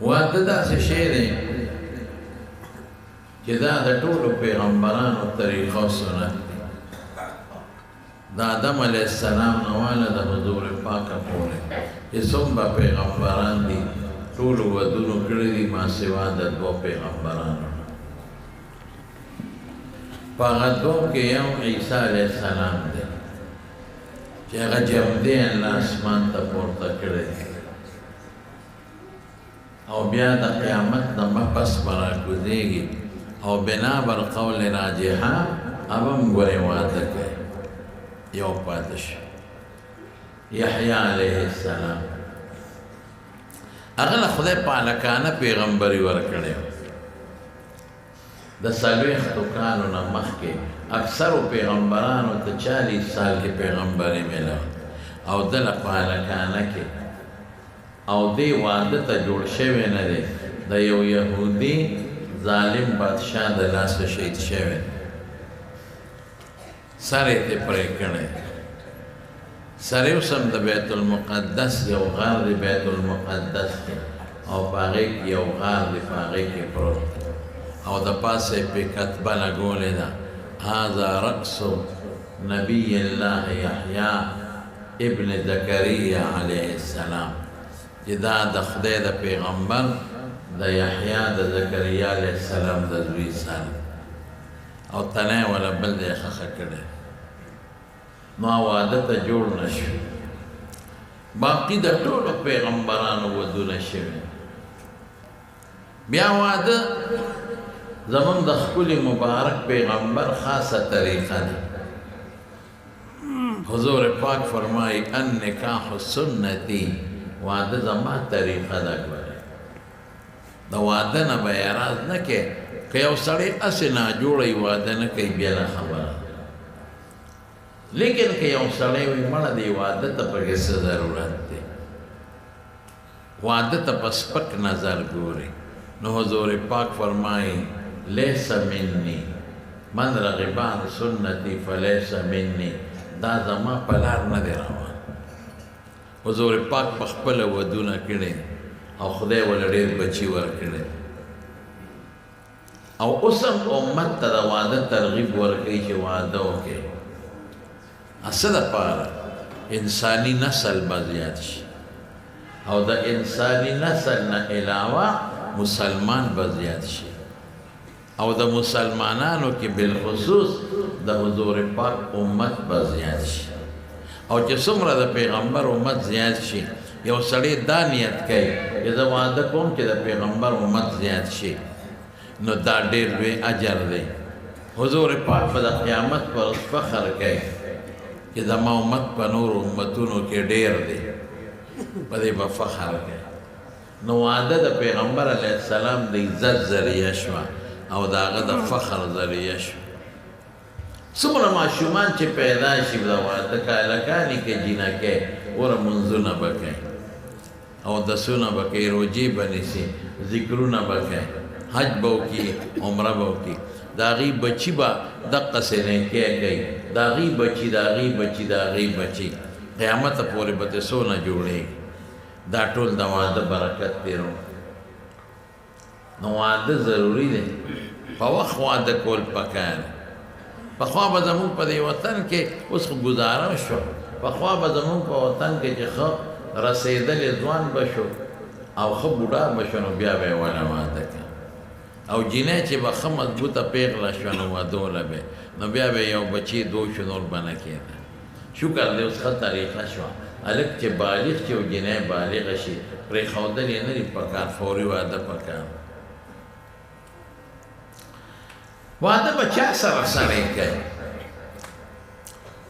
واده داسې شی دی چې دا د ټولو پیغمبرانو طریقه او سنت دی د آدم علیه السلام نه واله د حضور پاکه پورې چې څومره پیغمبران دي ټولو ودونو کړي دي ما سوا د دوه پیغمبرانو په هغه دوه کې یو عیسی علیه السلام دی چې هغه جمدی الله اسمان ته پورته کړی او بیا د قیامت نه پس به راکوزېږي او بنا بر قول راجحه اب هم ګورې واده کوي یو پاتې شو یحیی علیه السلام هغه له خدای پالکانه پیغمبري ورکړی د څلوېښتو کالو نه مخکې اکثرو پیغمبرانو ته 40 سال کې پیغمبري میله او دله پالکانه کې او دې واده ته جوړ شوی نه دی د یو یهودي ظالم بادشاه د لاسه شهید شوی سر یې ترې پرې کړی سر یې اوس هم د بیت المقدس یو غار دی بیت المقدس کې او په هغې کې یو غار دی په هغې کې پروت او د پاسه یې پرې کتبه لګولې ده هذا رأس نبی الله یحیی ابن زکریا علیه السلام چې دا د خدای د پیغمبر د یحیی د زکریا علیه السلام د زوی سر او تنه ولا بل دی ښخه کړی نو واده ته جوړ نه شو باقي د ټولو پیغمبرانو ودونه شوي بیا واده زمون د خپل مبارک پیغمبر خاصه طریقه ده حضور پاک فرمای ان نکاح سنتی واده زما طریقه ده د واده نه به اعراض نه کې که یو سړی اسې ناجوړی واده نه کوي بیا نه خبره لیکن که یو سړی وي مړه دی واده ته پکې څه ضرورت دی واده ته په سپک نظر ګوري نو حضور پاک فرمایي لیس مني من رغب عن سنتي فلیس مني دا زما په لار نه دی روان حضور پاک په خپله ودونه کړي او خدای ول ډېر بچي ورکړي او اوس هم امت ته د واده ترغیب ورکوي چې واده وکړي څه دپاره انساني نسل به زیات شي او د انساني نسل نه علاوه مسلمان به زیات شي او د مسلمانانو کې بالخصوص د حضور پاک امت به زیات شي او چې څومره د پیغمبر امت زیات شي یو سړی دا نیت کوي چې زه واده کوم چې د پیغمبر امت زیات شي نو دا ډېر لوی اجر دی حضور پاک په د قیامت پر فخر کوي چې زما امت په نورو امتونو کې ډېر دی په دې به فخر کوي نو واده د پیغمبر علیه السلام د عزت ذریعه شوه او د هغه د فخر ذریعه شوه څومره ماشومان چې پیدا شي د واده کالکانې کې جینکې وره منځونه به کوي اودسونه به کوي روجې به نیسي ذکرونه به کوي حج به وکړي عمره به وکړي د هغې بچي به دقسې نیکۍ کوي د هغې بچي د هغې بچي د هغې بچي قیامته پورې به ترې څونه جوړېږي دا ټول د واده برکت دی نو واده ضروري دی په وخت واده کول پکار پخوا به زمونږ په دې وطن کې اوس خو ګزاره شو پخوا به زمونږ په وطن کې چې ښه رسېدلې ځوان به شو او ښه بوډا به شو نو بیا به یې وله واده کړه او جینۍ چې به ښه مضبوطه پیغله شوه نو ودوله به نو بیا به یو بچی دو شو نور به نه کېده شکر دی اوس ښه طریقه شوه هلک چې بالغ چې او جینۍ بالغه شي پرېښودل یې نه دي پکار فوري واده پکار واده به چا سره سړی کوي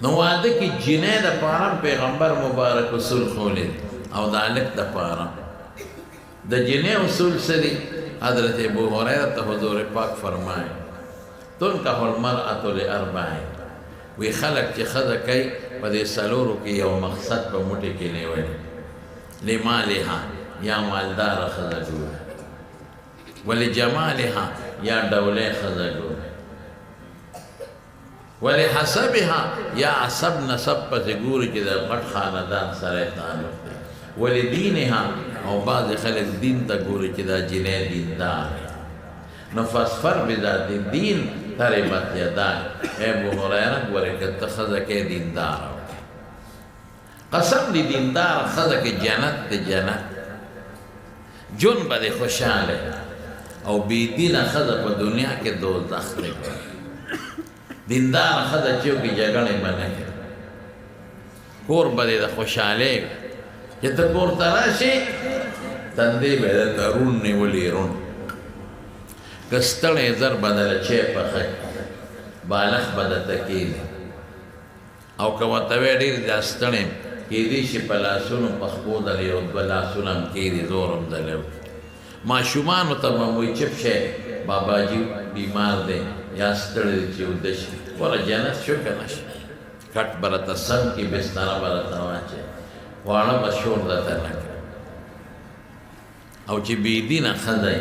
نو واده کې جینۍ دپاره پیغمبر مبارک اصول ښوولي او د هلک دپاره د جینۍ اصول څه دي حضرت ابو هریره ته حضور پاک فرمایي تنکح المرأة لأربع وی خلق چې ښځه کوي په دې څلورو کې یو مقصد په موټي کې نیولی لمالها یا مالداره ښځه ګوري ولجمالها یا ډولۍ ښځه ګوري ولحسبها یا عصب نسب پسې ګوري چې د غټ خاندان سره یې تعلق دی ولدینها او بعض خلک دین ته ګوري چې دا جنۍ دیندار نو فاصفر بذات الدین تربت یداک ابو هریره ګورې که ته ښځه کې دیندار قسم دی دیندار ښځه کې جنت دی جنت جون به دې خوشحاله او بېدینه ښځه په دنیا کې دوزخ دی دیندار ښځه چې وکړي جګړې به نه کوي کور به دې د خوشحالۍ چې ته کور ته راشې تندې به یې درته روڼ نیولي روڼ که ستړی زر به دله چای پخه بالښت به درته کښېږدي او که ورته وایې ډېر دا ستړی کېدی شي په لاسونو پخپو دله یو دوه لاسونه هم کښېږدي زور هم دله ماشومانو ته به وایي چپ شی باباجي بیمار دی یا ستړی دی چې وده شي وره جنت شو که نه شي کټ به راته سم کړي بستره به راته واچوي خواړه به شور درته نه کړي او چې بېدینه ښځه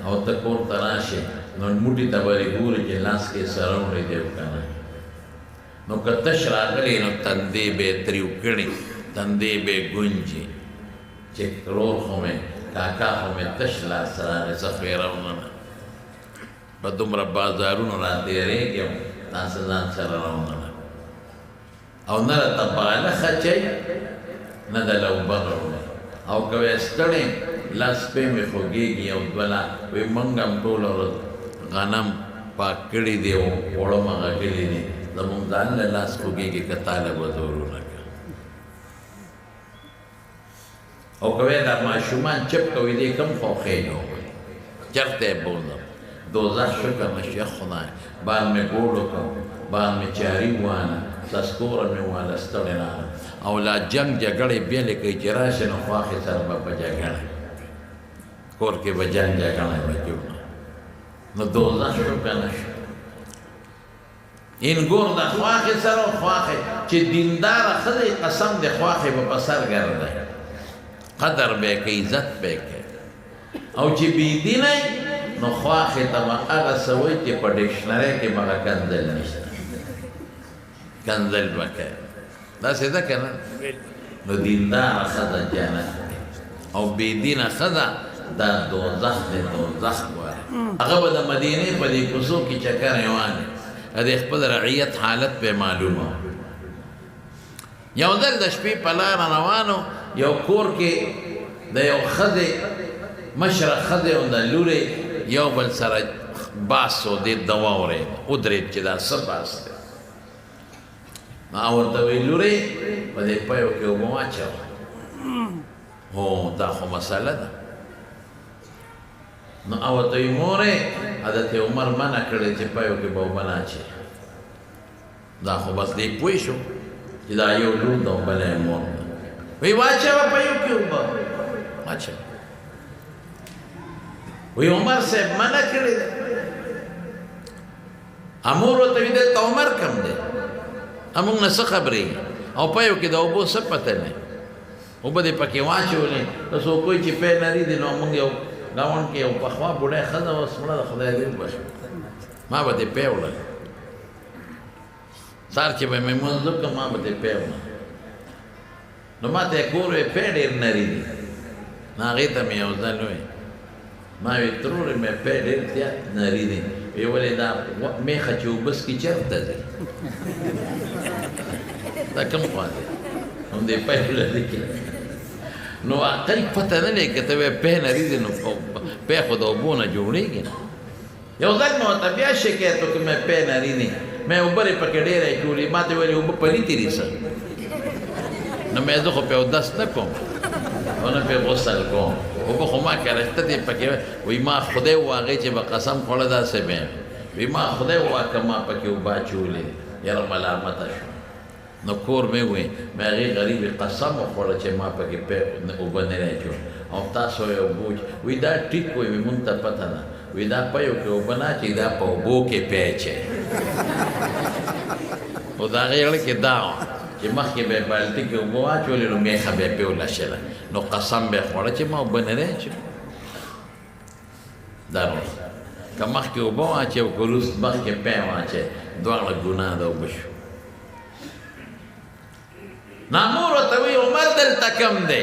او ته کور ته راشې نو موټي ته به یې ګورې چې لاس کې یې سره وړی دی او که نه نو که تش راغلی نو تندې به یې تریو کړي تندې به یې ګونجي چې ورور خو مې کاکا خو مې تش لاس راغی څه خیرونه نه په دومره بازارونو راتېرېږي او تاسې ځان سره راونه او نه راته بالښت اچوي نه د لوبه راوړی او که وایې ستړی لاس پې مې خوږېږي او دوه وایي موږ هم ټوله ورځ غنم پاک کړي دي او اوړه مغږلي دي زموږ ځان له لاس خوږېږي که تا له به زورونه کړه او که وایې دا ماشومان چپ کوي دې کوم خوښېږي چېرته یې بوځم دوزخ شو که نه شي خدای بار مې ګوړ وکړ بار مې چاري ووانه سسکوره مې وواله ستړی راغلم او لا جنګ جګړې بېلې کوي چې راشي نو خواښې سره به په جګړه کور کې به جنګ جګړه به جوړه نو دوزخ شو که نه شو این ګور د خواښې سره او خواښې چې دینداره ښځه قسم د خواښې به په سر ګرځی قدر به یې کوي عزت به یې کوي او چې بېدینه نو خواښې ته به هغه څه وایي چې په ډکشنرۍ کې به هغه کنځل نشته کنځل به کوي داسې ده که نه نو دینداره ښځه جنت دی او بېدینه ښځه دا دوزخ دی دوزخ ګوره هغه به د مدینې په دې کوڅو کې چکر روان د خپل رعیت حالت پې معلومه یو ځل د شپې په لاره روانو یو کور کې د یو ښځې مشره ښځې او د لورې یو بل سره باس و دې د واورېد ودرېد چې دا څه باس دی ما ورته وی لورې په دې پیو کې اوبه واچوه هو دا خو مسله ده نو ورته وی مورې حضرت عمر منع کړی چې پیو کې به اوبه نه اچوي دا خو بس دی پوه شو چې دا یو لور ده او بله یې مور ده وی واچوه پیو کې اوبه واچوه وی عمر صاحب منع کړی ده امور ورته وی دلته عمر کم دی امونږ نه څه خبرې او پیو کې د اوبو څه پته نه اوبه دې پکې واچولې که څوک وایي چې پی نري دي نو مونږ یو ګاونډ کې یو پخوا بوډۍ ښځه اوس مړه ده خدای دې وبخښي ما به دې پی وړل سهار چې به مې لمونځ وکړم ما به دې پی وړل نو ما ته یې کور وی پی ډېر نري دي نو هغې ته مې یو ځل وی ما وی ترورې مې پی ډېر زیات نري دي وی ولې دا میخه چې اوبه څکي چېرته ځي دا کوم خوا دی هم دې پی لري کې نو عقل پته نه لري که ته وایې پی نري دي نو پی خو د اوبو نه جوړېږي نه یو ځل مې ورته بیا شکایت وکړ مې پی نري دي مې اوبه یې پکې ډېرې اچولې ما ته ویلې اوبه پلیتې دي څه نو مې زه خو پې اودس نه کوم او نه پې غسل کوم اوبه خو ما کرښته دي پکې وایي ما خدای وواغې چې به قسم خوړه داسې به یم وایي ما خدای وواکه ما پکې اوبه اچولې یاره ملامته شو نو کور مې وایي مې هغې غریبې قسم وخوړه چې ما پکې اوبه نه دی اچولې او تاسو یې اوبه وایي دا ټیک وایي مونږ ته پته ده وایي دا پیو کې اوبه نه اچوي دا په اوبو کې پی اچوي خو د هغې زړه کې دا وه چې مخکې به یې بالټي کې اوبه واچولې نو میخه به یې پې ولشله نو قسم به یې خوړه چې ما اوبه نه دی اچولې دا نو که مخکې اوبه واچوي او که وروست مخکې پی واچوي دواړه ګناه ده اوبه شو نامور ورته وایي عمر دلته کم دی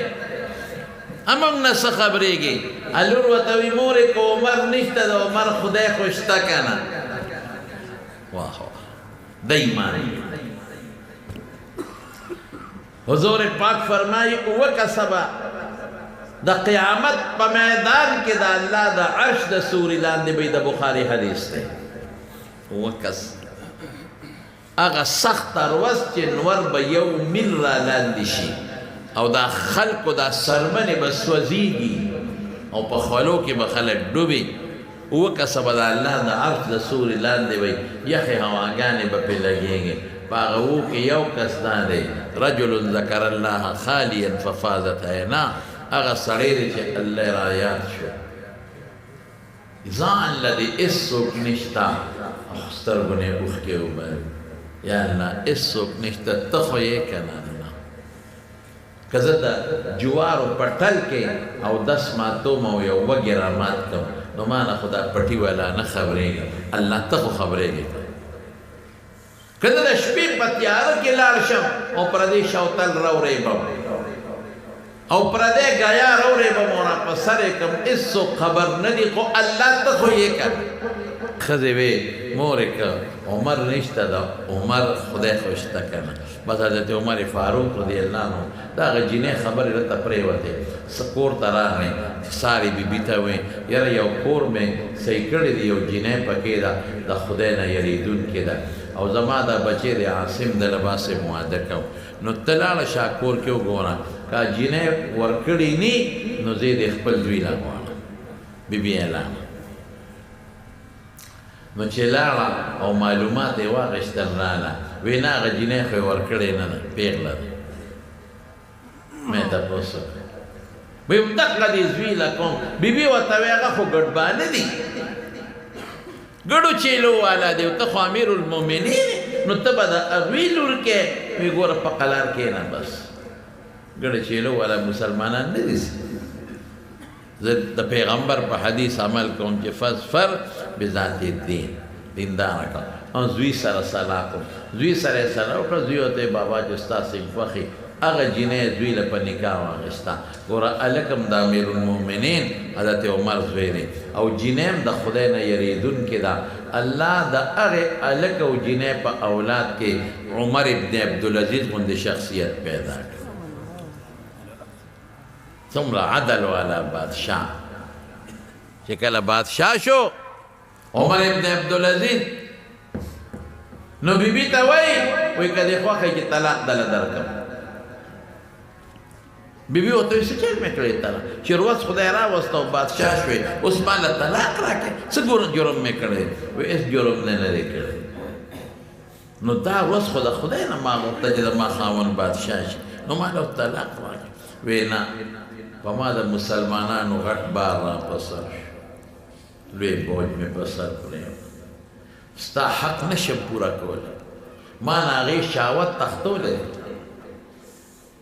امنګ نه څه خبرېږي الور ورته وي مورې که عمر نشته د عمر خدای خو شته که نه واه د ایمان حضور پاک فرمایي اوه کسه به د قیامت په میدان کې د الله د عرش د سوري لاندې به د بخاري حدیث دی اوه کس هغه سخته ورځ چې نور به یو میل را لاندې شي او دا خلکو دا سرمنې به سوځېږي او په خولو کې به خلک ډوبي اوه کسه به د الله د عرش د سوري لاندې وي یخې هواګانې به پرې لګېږي په هغه اوو کې یو کس دا دی رجل ذکر الله خالیا ففاضت عیناه هغه سړی دی چې الله را یاد شو ځان لدې هېڅوک نشته او سترګو نه یې اوښکې وبهېږي یا الله هېڅوک نشته ته خو یې که نه که زه د جوارو پټل کې او دس ماتوم او یو وږې را مات کړم نو ما نه خو دا پټي والا نه خبرېږي الله ته خو خبرېږي که زه د شپې په تیاره کې لاړ شم او پردې شوتل راورېبم او پردې ګایا راورېبم او را په سر یې کړم هېڅوک خبر نه دي خو الله ته خو یې که ښځې وې مورې که عمر نشته د عمر خدای خو شته که نه بس حضرت عمر فاروق رضی الله عنه د هغه جینۍ خبرې راته پرېوتې څه کور ته راغی سارې بیبي ته وې یاره یو کور مې صحیح کړی دی یو جینۍ پکې ده د خدای نه یریدونکې ده او زما دا بچی دی عاصم د لباسې مواده کوم نو ته لاړه شا کور کې وګوره که جینۍ ورکړي نی نو زه یې د خپل زوی لا غواړم بیبي اعلان نو چې لاړه او معلومات یې واخیستل راله وی نه هغه جینۍ خو یې ورکړې نه ده پېغله ده مې تپوس وکړ ویم دقه دې زوی له کوم بیبي ورته وی هغه خو ګډبانه دي ګډو چیلو والا دی ته خو امیر المؤمنین نو ته به د هغوی لور کې وی ګوره په قلار کښېنه بس ګډه چیلو والا مسلمانان نه دي زه د پیغمبر په حدیث عمل کوم چې فاظفر بذات الدین دینداره کړه او زوی سره صلاح کوم زوی سره یې صلاح وکړه زوی ورته بابا چې ستاسې خوښي هغه جینۍ زوی له په نکاح واخېسته ګوره هلک هم د امیر المؤمنین حضرت عمر زوی دی او جینۍ هم د خدای نه یریدونکې ده الله د هغې هلک او جینۍ په اولاد کې عمر ابن عبدالعزیز غوندې شخصیت پیدا کړ څومره عدل والا بادشاه چې کله بادشاه شو عمر ابن عبدالعزیز نو بیبي ته وایي وایي که دې خوښه چې طلاق دله درکړم بیبي ورته وایي څه چل مې کړی طلاق چې روز خدای راوسته او بادشاه شوې اوس ما له طلاق راکړې څه جرم مې کړی وایي هېڅ جرم نه لرې کړی نو دا روز خو د خدای نه ما غوښته چې د ما خاوند بادشاه شي نو ما له طلاق راکړې وایي نه په ما د مسلمانانو غټ بار را په سر شو لوی بوج مې په سر پرېږدی ستا حق نشم پوره کولی ما نه هغې شهوت تښتولی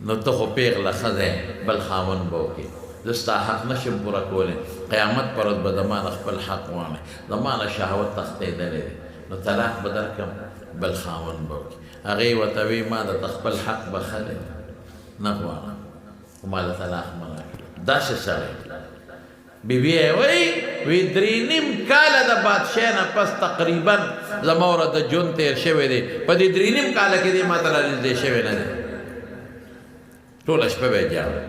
نو ته خو پېغله ښځی بل خاوند به وکړې زه ستا حق نشم پوره کولی قیامت پر ورځ به د ما نه خپل حق غواړې د ما نه شهوت تښتېدلی دی نو طلاق به درکړم بل خاوند به وکړي هغې ورته وی ما درته خپل حق بخلی نه غواړم خو ما له طلاق منع کړه داسې سړی بیبي یې وایي وی 3.5 کاله د بادشاه نه پس تقریبا زما ورته ژوند تېر شوی دی په دې 3.5 کاله کې دې ما ته رانږدې شوی نه دی ټوله شپه به یې جاړه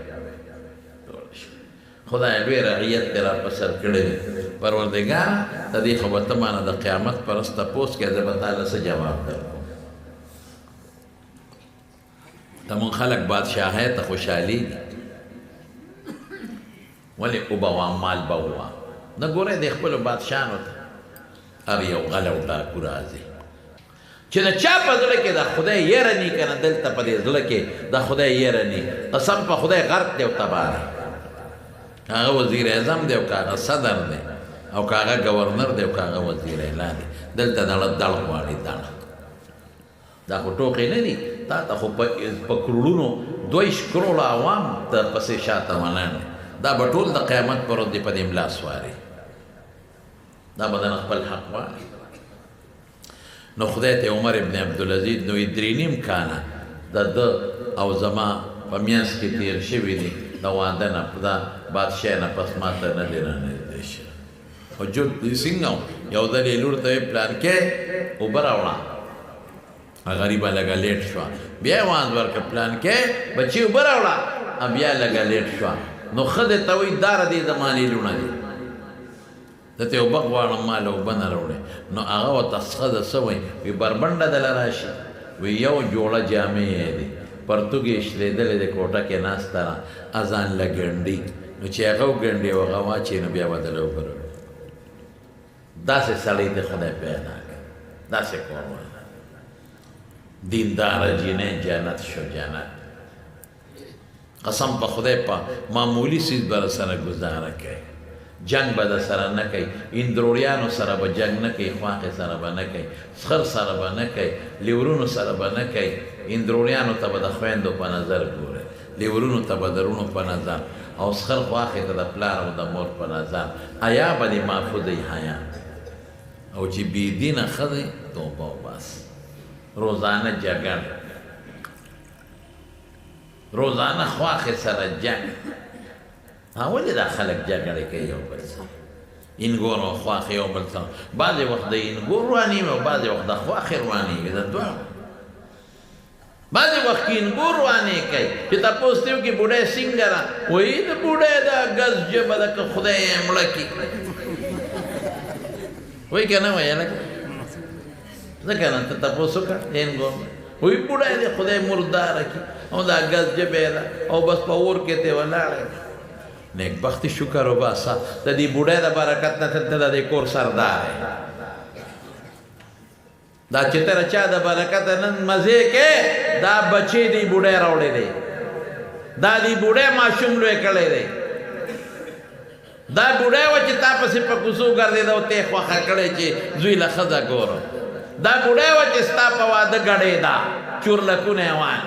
خدای لوی رعیت دې را په سر کړی دی پروردګاره د دې خو به ته ما نه د قیامت په ورځ تپوس کې زه به تاله څه جواب درکړم زمونږ خلک بادشاهۍ ته خوشحالي دي ولې اوبه مال به وه نه ګورئ د خپلو بادشاهانو ته هر یو غل او ډاکو راځي چې د چا په زړه کې د خدای یره نی که نه دلته په دې زړه کې د خدای یره نی قسم په خدای غرق دی او تباه دی که هغه وزیر اعظم دی او که هغه صدر دی او که هغه ګورنر دی او که هغه وزیر اعلی دی دلته دړه دړ غواړي دړه دا خو ټوکې نه دي تا ته خو په کروړونو 2 کروړه عوام ته پسې شاته ولاړ دی دا به ټول د قیامت پر ورځ په دې ملا سواري دا به د خپل حق واخلي نو خدای ته عمر ابن عبدالعزیز نو 3.5 کاله د ده او زما په میانځ کې تېر شوي دي د واده نه دا بادشاه نه پس ما ته نه دی رانږدې شه خو جوړ څنګه یو ځل یې لور ته یې پلان کې اوبه راوړه غریبه لږه لیټ شوه بیا یې واز ورکړه پلان کې بچي اوبه راوړه بیا لږه لیټ شوه نو ښځې ته وایي دا ردې زمانې لوڼه دي درته اوبه غواړم ما له اوبه نه راوړې نو هغه ورته ښځه څه وایي وایي بربنډه دله راشي وایي یو جوړه جامې یې دي پرتوګ یې شلېدلې د کوټه کې ناسته را اذان له ګنډي نو چې هغه وګنډي او هغه واچوي نو بیا به دله اوبه راوړي داسې سړی د خدای پیدا کړ داسې قربان دینداره جینۍ جنت شو جنت قسم په خدای په معمولی څیز به سره ګزاره کوي جنگ به د سره نه کوي اندروړیانو سره به جنگ نه کوي خواښې سره به نه کوي سخر سره به نه کوي لیورونو سره به نه کوي اندروړیانو ته به د خویندو په نظر ګوري لیورونو ته به د رونو په نظر او سخر خواښې ته د پلار او د مور په نظر حیا به دې محفوظوي حیا او چې بېدینه ښځې توبه وباس روزانه جګړه روزانه خواښې سره جنګ ولې دا خلک جګړې کوي یو بل سره انګور او خواښې یو بل سره بعضې وخت د انګور روانېږي او بعضې وخت د خواښې روانېږي د دواړو بعضې وخت کې انګور روانې کوي چې تپوس ته وکړي بوډۍ څنګه را وایي د بوډۍ دا ګز ژبه ده که خدای یې مړه کړي وایي که نه وایي هلکه ځکه نه ته تپوس وکړه انګور وایي بوډۍ دی خدای مرداره کړي او دا ګز ژبې ده او بس په اور کې ته ولاړه نیکبختی شکر وباسه د دې بوډۍ د برکت نه ته د دې کور سردار دا چې ته چا د برکت نن مزې کې دا بچی دی بوډۍ راوړی دی دا دی بوډۍ ماشوم لوی کړی دی دا بوډۍ وه چې تا پسې په کوڅو ګرځېده او ته یې خوښه کړی چې زوی له ښځه ګورم دا بوډۍ وه چې ستا په واده ګډېده چورلکونه یې وان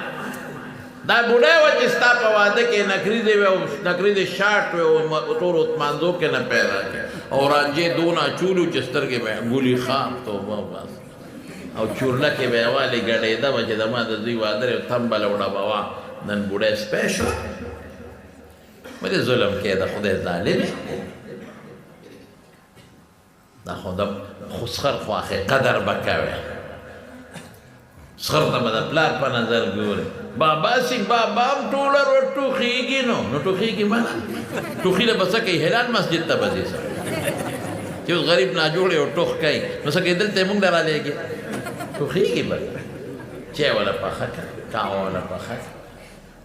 دا بوډۍ وه چې ستا په واده کې نکریزې وې او نکریزې شاټ وې او ټولو مانځو کې نه پیدا کړې او رانجې دونه چولو چې سترګې به ګولي خام توبه بس او چورلکې به یې والې ګډېده وه چې زما د زوی واده دی تمبه له وړه به وه نن بوډۍ سپی شوه ولې ظلم کې د خدای ظالم دا خو د خسخر خواښې قدر به کوې سخر ته به د پلار په نظر ګورې بابا سی بابا هم ټوله رو ټوخېږي نو ټوخېږي مانا ټوخي له به څه کوي هلال مسجد ته به ځي سره چې اوس غریب ناجوړ یو ټوخ کوي نو څه کوي دلته یې مونږ له رالېږي ټوخېږي به چای وله پخه کړه قهوه وله پخه کړه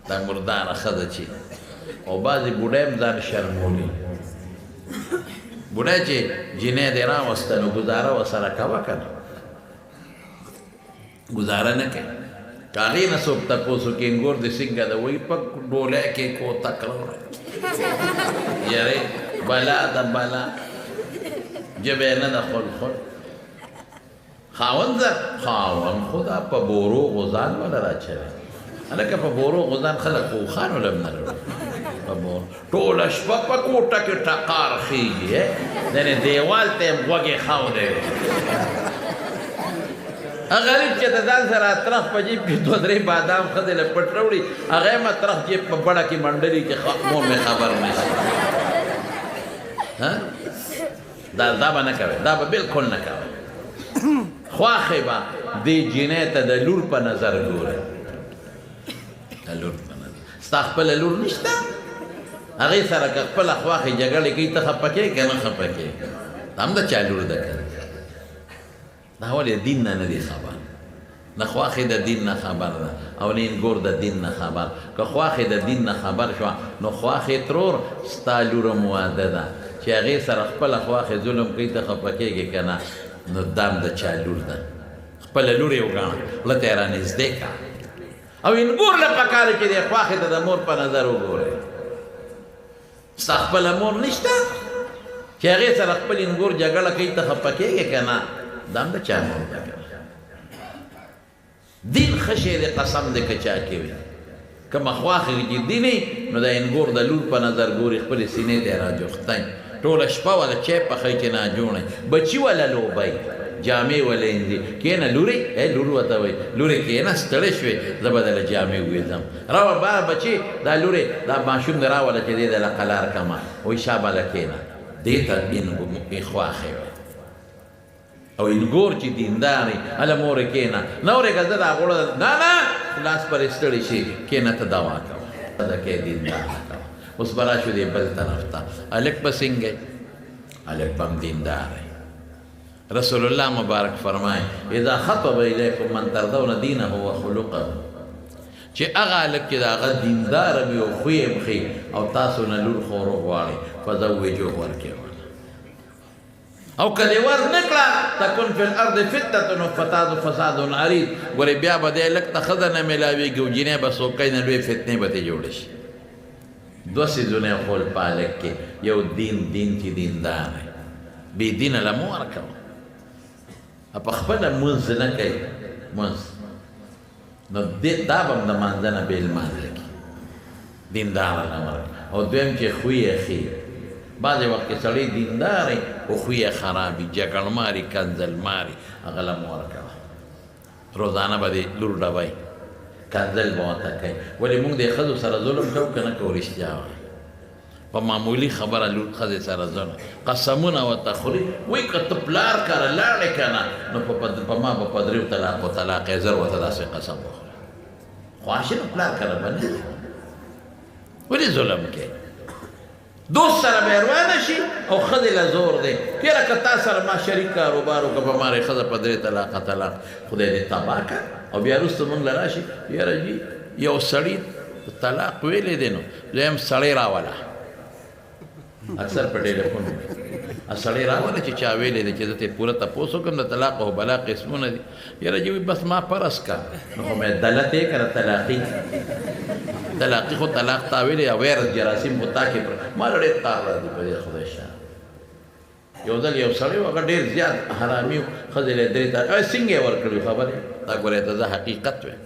دا مرداره ښځه چې او بعضې بوډۍ هم ځان شرمولي بوډۍ چې جینۍ دې راوسته نو ګزاره ورسره کوه که نه ګزاره نه کوي که هغې نه څوک تپوس وکړي انګور دې څنګه ده وایي په ډولۍ کې کوته کړه یارې بلا ده بلا ژبه یې نه ده خلخل خاوند ده خاوند خو دا په بورو غوزان وله راچوي هلکه په بورو غوزان خلک خوخانو له هم نه لري په بورو ټوله شپه په کوټه کې ټقار خېږي یعنې دیوال ته یې غوږې خاودی غریب چې د ځان سره اطرف په جیب کې دوه درې بادام ښځې له پټ راوړي هغه یې اطرف جیب په بړه کې منډلي چې مور مې خبر نه شي دا به نه کوې دا به بلکل نه کوې خواښې به دې جینۍ ته د لور په نظر ګورې د لور په نظر ستا خپله لور نشته هغې سره که خپله خواښې جګړې کوي ته خفه کېږې که نه خفه کېږې دا هم د چا لور ده که دا ولې دین نه نه دی خبر نه خواښې د دین نه خبر ده او نه انګور د دین نه خبر که خواښې د دین نه خبر شوه نو خواښې ترور ستا لور هم واده ده چې هغې سره خپله خواښې ظلم کوي ته خفه کېږې که نه نو دا هم د چا لور ده خپله لور یې وګاڼه خوله ته یې رانږدې کړه او انګور له پکار چې دی خواښې ته د مور په نظر وګورئ ستا خپله مور نشته چې هغې سره خپل انګور جګړه کوي ته خفه کېږې که نه دا هم د چا مور ده دین ښه شی دی قسم دی که چا کې وي کومه خواښې چې دیني نو د انګور د لور په نظر ګوري خپلې سینې ته یې راجوښتی ټوله شپه وله چای پخوي چې ناجوړی بچي وله لوبی جامې ولینځي کېنه لورې لور ورته وایي لورې کېنه ستړی شوې زه به دله جامې وویځم راوړه باره بچې دا لورې دا ماشوم دې راوله چې دې دله قلار کمه وایي شابله کېنه دې ته خواښې وایي او انګور چې دیندارې هله مورې کېنه نه ورې که زه دا غوړه نه نه لاس پرې ستړی شي کېنه ته دوا کوه د کې دینداره کوه اوس به راشو دې بل طرف ته هلک به څنګه هلک به هم دینداره رسول الله مبارک فرمائے اذا خطب الیکم من ترضون دینه و خلقه چې هغه هلک چې د هغه دینداره وي او خوی یې ښي او تاسو نه لور خورو غواړئ فزوجوه ورکړئ او کله ور نکړه تکون فی الارض فتنه فساد عریض ګورې بیا به دې هلک ته ښځه نه میلاوېږي او جینۍ به څوکۍ نه لوی فتنې به ترې جوړې شي دوه څیزونه یې خول په هلک کې یو دین چې دیندار دی بې دینه له مه ورکوه په خپله مونځ نه کوي مونځ نو دا به هم د مانځه نه بې لمانځه کي دینداره نه ورکوه او دویم چې خوی یې ښي بعضې وخت کې سړی دیندار دی خو خوی یې خراب وي جګړماري کنځلماري هغه له مه ورکوه روزانه به دې لور ډبئ کنځل به ورته کوي ولې موږ د ښځو سره ظلم کوو که نه کوو رښتیا وایي په معمولي خبره لور ښځې سره ظلم قسمونه ورته خوري وایي که ته پلار کره لاړې که نه نو په ما به په دریو طلاقو طلاق یې زر ورته داسې قسم وخوري خواهشي نو پلار کره به نه ولې ظلم کوي دوست سره به روانه شي او ښځې له زور دی یاره که تا سره ما شریک کاروبار وکړه په مارې ښځه په درې طلاقه طلاق خدای دې تباه کړه او بیا وروسته مونږ له راشي یاره جي یو سړي طلاق ویلی دی نو دویم سړی راوله اکثر په ټیلیفون سړی راوله چې چا ویلی دی چې زه ترې پوره تپوس وکړم د طلاق او بلا قسمونه دي یاره جي بس ما فرض کا نو خو مې دلت یې کړه طلاقي خو طلاق تا ویلی یا ویرس جراثیم خو تا کې ما له ډېر کار راځي په دې خدای شان یو ځل یو سړی و هغه ډېر زیات حرامي و ښځې له درې څنګه یې ورکړي خبرې دا ګورې ته زه حقیقت ویم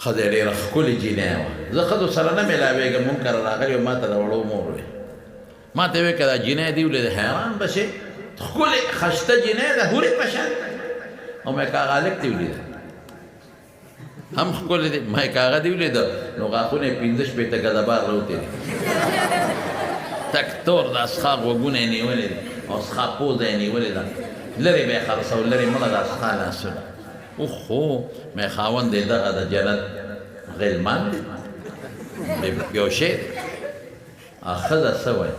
ښځې ډېره ښکلې جینۍ وه زه ښځو سره نه میلاوېږم مونږ کره راغلي و ما ته د وړو مور وې ما ته ویې که دا جینۍ دې ولیده حیران به شې ښکلې ښایسته جینۍ ده هورې په شان او مې که هغه هلک دې ولیده هم ښکلې دی ما یې که هغه دې ولیده نو غاښونه یې 15 شپېته ګزه بار راوتې دي تک تور دا سخا غوږونه یې نیولې دي او سخا پوزه یې نیولې ده لرې به یې خرڅول لرې مړه دا سخا لاسونه اوخو مې خاوند دی دغه د جنت غلمان دی یو شی دی ښځه څه وایي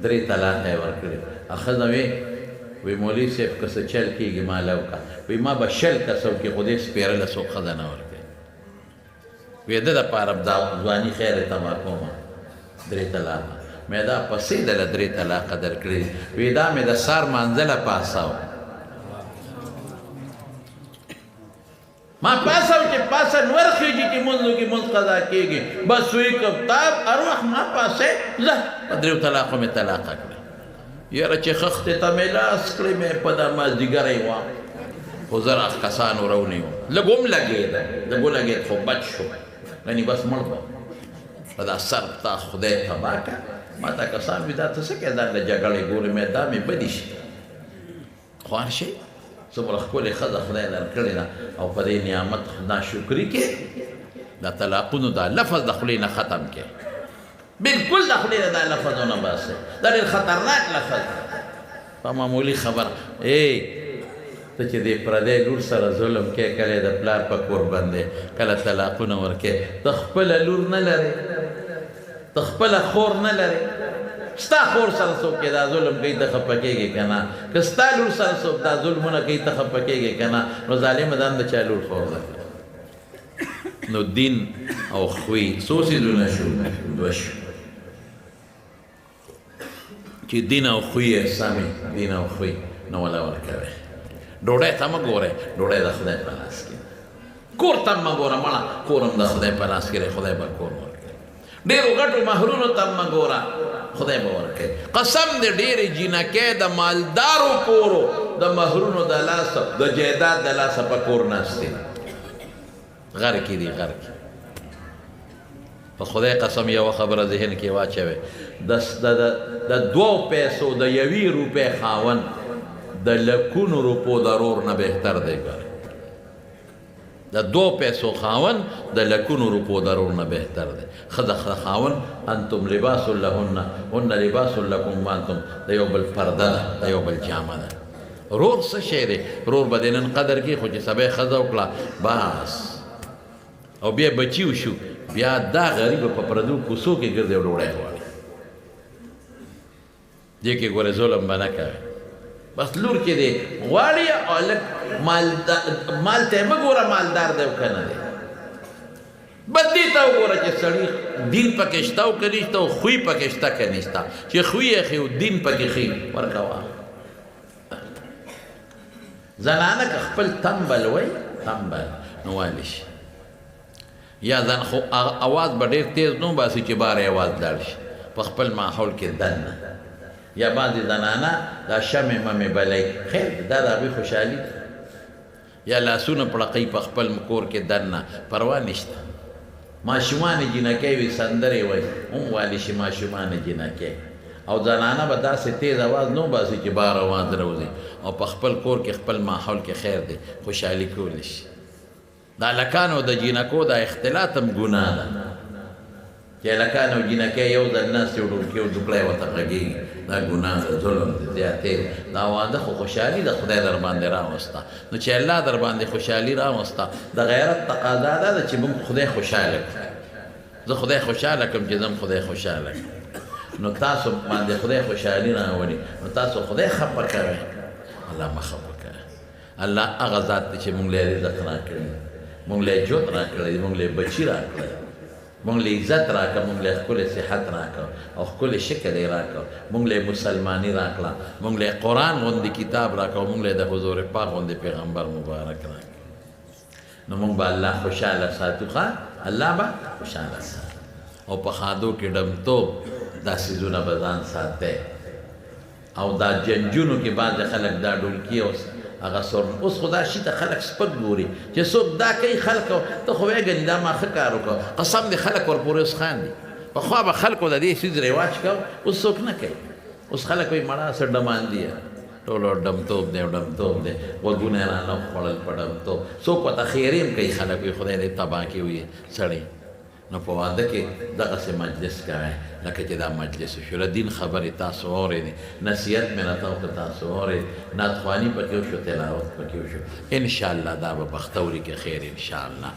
3 طلاقه یې ورکړي ښځه وی مولوي صاحب که څه چل کېږي ما لو کا وی ما به 10 کسو کې خو دې سپېرله څوک ښځه نه ورکوي وی ده دپاره دا ځواني خیر یې تباه کومه 3 طلاقه مې دا پسې دله 3 طلاقه درکړي وی دا مې د سار مانځله پاساو ما پاساو چې پاسه نور خېږي چې مونځ کې مونځ قضا کېږي بس وی کفتاب هر وخت ما پاسې زه په 3 طلاقو مې طلاقه کړې یاره چې خښتې ته مې لاس کړې مې په دا مازدیګری وه خو زه راخ کسانو راونیوم لږ هم لګېده لږ ولګېد خو بچ شو یعنې بس مړ به په دا سر تا خدای تباه کړه ما ته کسان وي دا ته څه کوې ځان له جګړې ګورې مې دا مې بدې شي خو هر شی څومره ښکلې ښځه خدای درکړې ده او په دې نعمت ناشکري کې دا طلاقونو دا لفظ د خولې نه ختم کې بالکل د خولې نه دا لفظونه باسئ دا ډېر خطرناک لفظ په معمولي خبره ته چې د پردی لور سره ظلم کې کله د پلار په کور باندې کله طلاقونه ورکې ته خپله لور نه لرې ته خپله خور نه لرې ستا خور سره څوک دا ظلم کوي ته خفه کېږې که نه که ستا لور سره څوک دا ظلمونه کوي ته خفه کېږې که نه نو ظالمه دا هم د چا لور خور ده نو دین او خوی څو څیزونه شو 2 شو چې دین او خوی یې سمې دین او خوی نو وله ورکوې ډوډۍ ته مه ګورئ ډوډۍ د خدای په لاس کې کور ته مه ګوره مړه کور هم د خدای په لاس کې دی خدای به کور ورکوي ډېرو غټو مهرونو ته مه ګوره خدای به ورکوي قسم د ډېرې جینکۍ د مالدارو کورو د مهرونو د لاسه د جایداد د لاسه په کور ناست دي غر کې دي غر کې په خدای قسم یوه خبره ذهن کې واچوئ د 2 پیسو د 1 روپۍ خاوند د لکونو روپو ضرور نه بهتر دی ګره د 2 پیسو خاون د لکونو روپو ضرور نه بهتر دی ښه خاون انتم لباس لهن هن لباس لکم وانتم د یو بل پرده ده د یو بل جامه ده رور څه شی دی رور به د نن قدر کې خو چې سبا یې ښځه وکړه بس او بیا بچي وشو بیا دا غریب په پردو کوڅو کې ګرځي او ډوډۍ غواړي دې کې ګوره ظلم به نه کوي بس لور کې دی غواړي او لږ مال ته مه ګوره مالدار دی او که نه دی بس دې ته وګوره چې سړي دین پکې شته او که نشته او خوی پکې شته که نشته چې خوی یې ښي او دین پکې ښي ورکوه زنانه که خپل تنبل وی تنبل نو والی شي یا ځان خو اواز به ډېر تیز نه وباسي چې باره اواز لاړ شي په خپل ماحول کې دننه یا بعضې زنانه دا شمې ممې بلی خیر دا د هغوی خوشحالي ده یا لاسونه پړقوي په خپل کور کې دننه پروا نشته ماشومانې جینکۍ وي سندرې وایي هم والی شي ماشومانې جینکۍ او زنانه به داسې تیز اواز نه وباسي چې بار اواز راوځي او په خپل کور کې خپل ماحول کې خیر دی خوشحالي کولی شي دا لکانو د جینکو دا اختلاط هم ګناه ده چې لکانو جینکۍ یو ځل ناست یو ډولکي او ډوکلی ورته غږېږي دا ګناه ده ظلم دی زیاتې دا واده خو خوشحالي ده خدای در باندې راوسته نو چې الله در باندې خوشحالي راوسته د غیرت تقاضا دا ده چې موږ خدای خوشحاله کړو زه خدای خوشحاله کړم چې زم خدای خوشحاله کړم نو تاسو باندې خدای خوشحالي راولي نو تاسو خدای خفه کوئ الله مه خفه کوئ الله هغه ذات دی چې موږ له رزق راکړي موږ له ژوند راکړی موږ له بچي راکړی موږ له عزت راکړه موږ له ښکلی صحت راکړه او ښکلی شکل یې راکړه موږ له مسلماني راکړه موږ له قرآن غوندې کتاب راکړه او موږ له د حضور پاک غوندې پیغمبر مبارک راکړه نو موږ به الله خوشحاله ساتو ښه الله به خوشحاله ساتو او په ښادو کې ډمتوب دا څیزونه به ځان ساتئ او دا جنجونو کې بعضې خلک دا ډولکي او هغه سر اوس خو دا شي ته خلک سپک ګوري چې څوک دا کوي خلک ته خو وایې ګنې دا ما ښه کار وکړه قسم دې خلک ورپورې اوس خاندي پخوا به خلکو د دې څیز رواج کوه اوس څوک نه کوي اوس خلک وایي مړه څه ډمان دي ټولو ډمتوب دی ډمتوب دی غوږونه یې رانه خوړل په ډمتوب څوک ورته خیرې هم کوي خلک وایي خدای دې تباه کړي وي سړی نو په واده کې دغسې مجلس کوئ لکه چې دا مجلس وشو د دین خبرې تاسو اورېدې نصیحت مې راته وکړه تاسو اورېد نعت خواني پکې وشو تلاوت پکې وشو انشاءالله دا به بختوري کې خیر انشاءالله